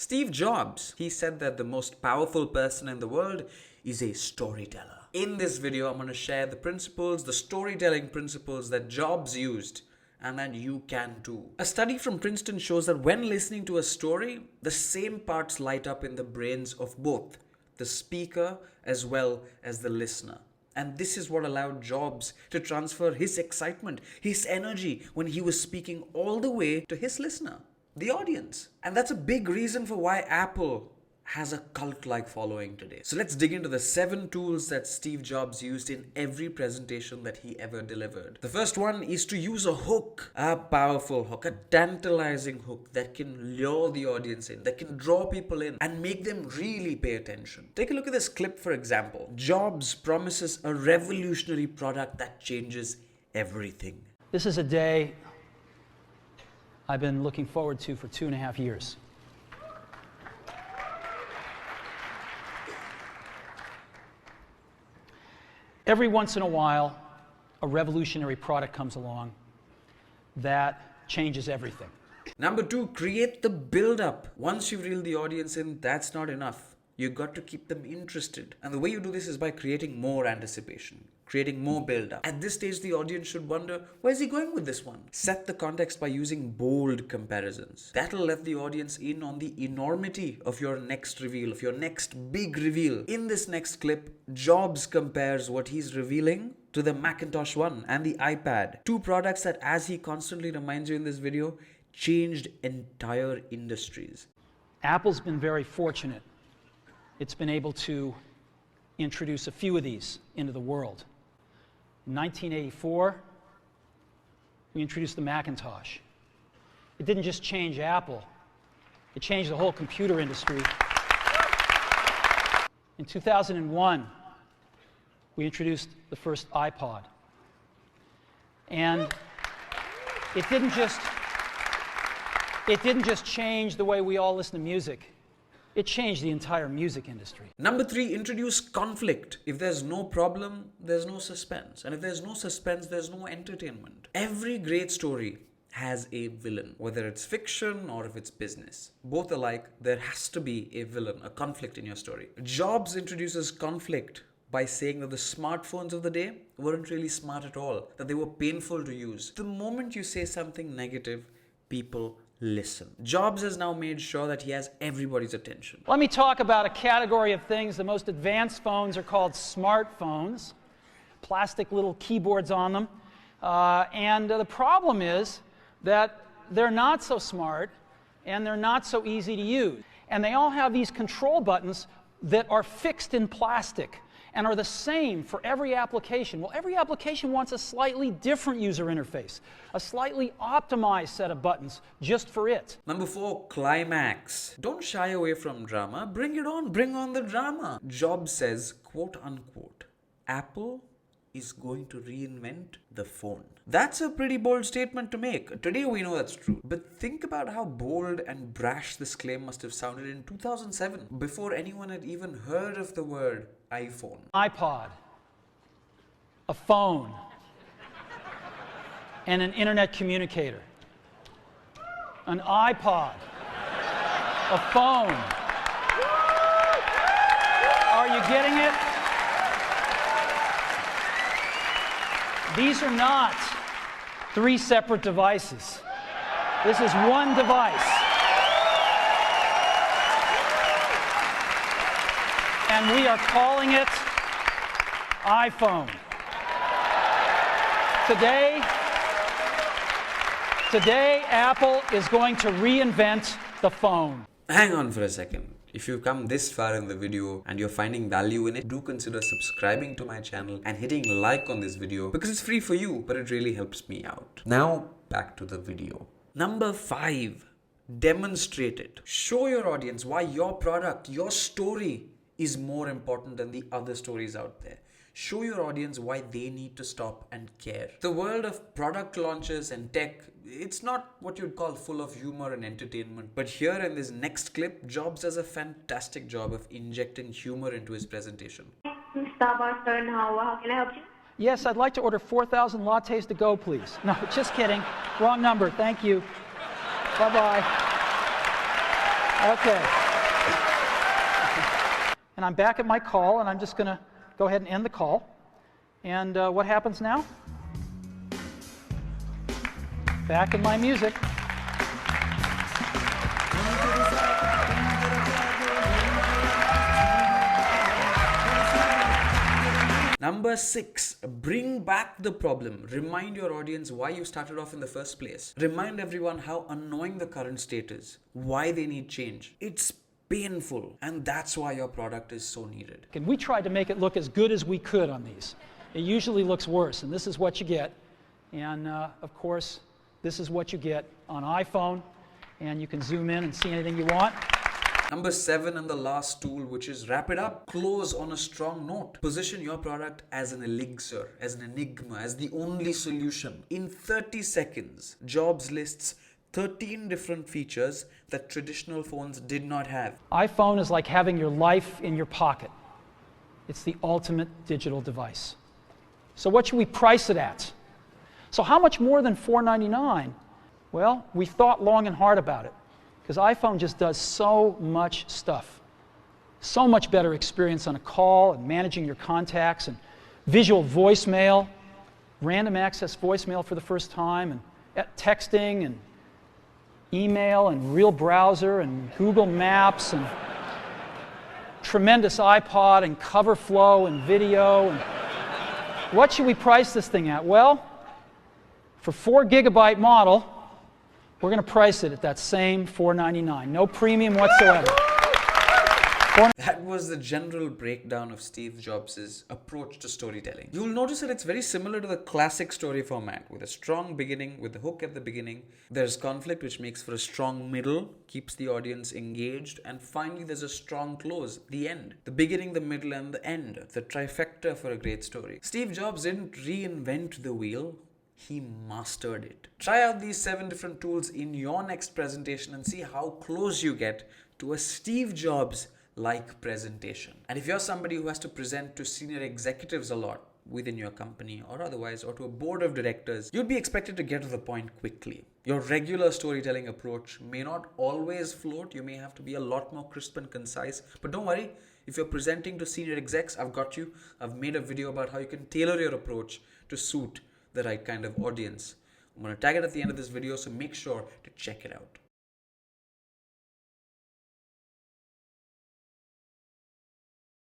Steve Jobs, he said that the most powerful person in the world is a storyteller. In this video, I'm going to share the principles, the storytelling principles that Jobs used and that you can too. A study from Princeton shows that when listening to a story, the same parts light up in the brains of both the speaker as well as the listener. And this is what allowed Jobs to transfer his excitement, his energy when he was speaking all the way to his listener, the audience. And that's a big reason for why Apple has a cult-like following today. So let's dig into the 7 tools that Steve Jobs used in every presentation that he ever delivered. The first one is to use a hook, a powerful hook, a tantalizing hook that can lure the audience in, that can draw people in and make them really pay attention. Take a look at this clip, for example. Jobs promises a revolutionary product that changes everything. This is a day I've been looking forward to for 2.5 years. Every once in a while, a revolutionary product comes along that changes everything. Number 2, create the build-up. Once you've reeled the audience in, that's not enough. You've got to keep them interested. And the way you do this is by creating more anticipation, creating more build-up. At this stage, the audience should wonder, where's he going with this one? Set the context by using bold comparisons. That'll let the audience in on the enormity of your next reveal, of your next big reveal. In this next clip, Jobs compares what he's revealing to the Macintosh One and the iPad. 2 products that, as he constantly reminds you in this video, changed entire industries. Apple's been very fortunate. It's been able to introduce a few of these into the world. In 1984, we introduced the Macintosh. It didn't just change Apple, it changed the whole computer industry. In 2001, we introduced the first iPod. And it didn't just change the way we all listen to music. It changed the entire music industry. Number 3, introduce conflict. If there's no problem, there's no suspense. And if there's no suspense, there's no entertainment. Every great story has a villain, whether it's fiction or if it's business. Both alike, there has to be a villain, a conflict in your story. Jobs introduces conflict by saying that the smartphones of the day weren't really smart at all, that they were painful to use. The moment you say something negative, people listen. Jobs has now made sure that he has everybody's attention. Let me talk about a category of things. The most advanced phones are called smartphones. Plastic little keyboards on them. And the problem is that they're not so smart and they're not so easy to use. And they all have these control buttons that are fixed in plastic and are the same for every application. Well, every application wants a slightly different user interface, a slightly optimized set of buttons just for it. Number 4, Climax. Don't shy away from drama. Bring it on. Bring on the drama. Jobs says, quote unquote, Apple is going to reinvent the phone. That's a pretty bold statement to make. Today we know that's true. But think about how bold and brash this claim must have sounded in 2007, before anyone had even heard of the word iPhone. iPod, a phone, and an internet communicator. An iPod, a phone. Are you getting it? These are not 3 separate devices. This is one device. And we are calling it iPhone. Today, Apple is going to reinvent the phone. Hang on for a second. If you've come this far in the video and you're finding value in it, do consider subscribing to my channel and hitting like on this video, because it's free for you, but it really helps me out. Now, back to the video. Number 5, demonstrate it. Show your audience why your product, your story is more important than the other stories out there. Show your audience why they need to stop and care. The world of product launches and tech, it's not what you'd call full of humor and entertainment. But here in this next clip, Jobs does a fantastic job of injecting humor into his presentation. Starbucks, how can I help you? Yes, I'd like to order 4,000 lattes to go, please. No, just kidding. Wrong number. Thank you. Bye-bye. Okay. And I'm back at my call, and I'm just going to go ahead and end the call. And what happens now? Back in my music. Number 6, bring back the problem. Remind your audience why you started off in the first place. Remind everyone how annoying the current state is, why they need change. It's painful, and that's why your product is so needed. And we tried to make it look as good as we could on these. It usually looks worse, and this is what you get. And of course, this is what you get on iPhone, and you can zoom in and see anything you want. Number 7 and the last tool, which is wrap it up. Close on a strong note. Position your product as an elixir, as an enigma, as the only solution. In 30 seconds, Jobs lists 13 different features that traditional phones did not have. iPhone is like having your life in your pocket. It's the ultimate digital device. So what should we price it at? So how much more than $499? Well, we thought long and hard about it, because iPhone just does so much stuff. So much better experience on a call and managing your contacts and visual voicemail, random access voicemail for the first time, and texting and email and real browser and Google Maps and tremendous iPod and cover flow and video. And what should we price this thing at? Well, for 4 gigabyte model, we're going to price it at that same $499. No premium whatsoever. That was the general breakdown of Steve Jobs' approach to storytelling. You'll notice that it's very similar to the classic story format, with a strong beginning, with the hook at the beginning. There's conflict, which makes for a strong middle, keeps the audience engaged, and finally there's a strong close, the end. The beginning, the middle, and the end. The trifecta for a great story. Steve Jobs didn't reinvent the wheel. He mastered it. Try out these 7 different tools in your next presentation and see how close you get to a Steve Jobs-like presentation. And if you're somebody who has to present to senior executives a lot within your company or otherwise, or to a board of directors, you'd be expected to get to the point quickly. Your regular storytelling approach may not always float. You may have to be a lot more crisp and concise, but don't worry. If you're presenting to senior execs, I've got you. I've made a video about how you can tailor your approach to suit the right kind of audience. I'm going to tag it at the end of this video, so make sure to check it out.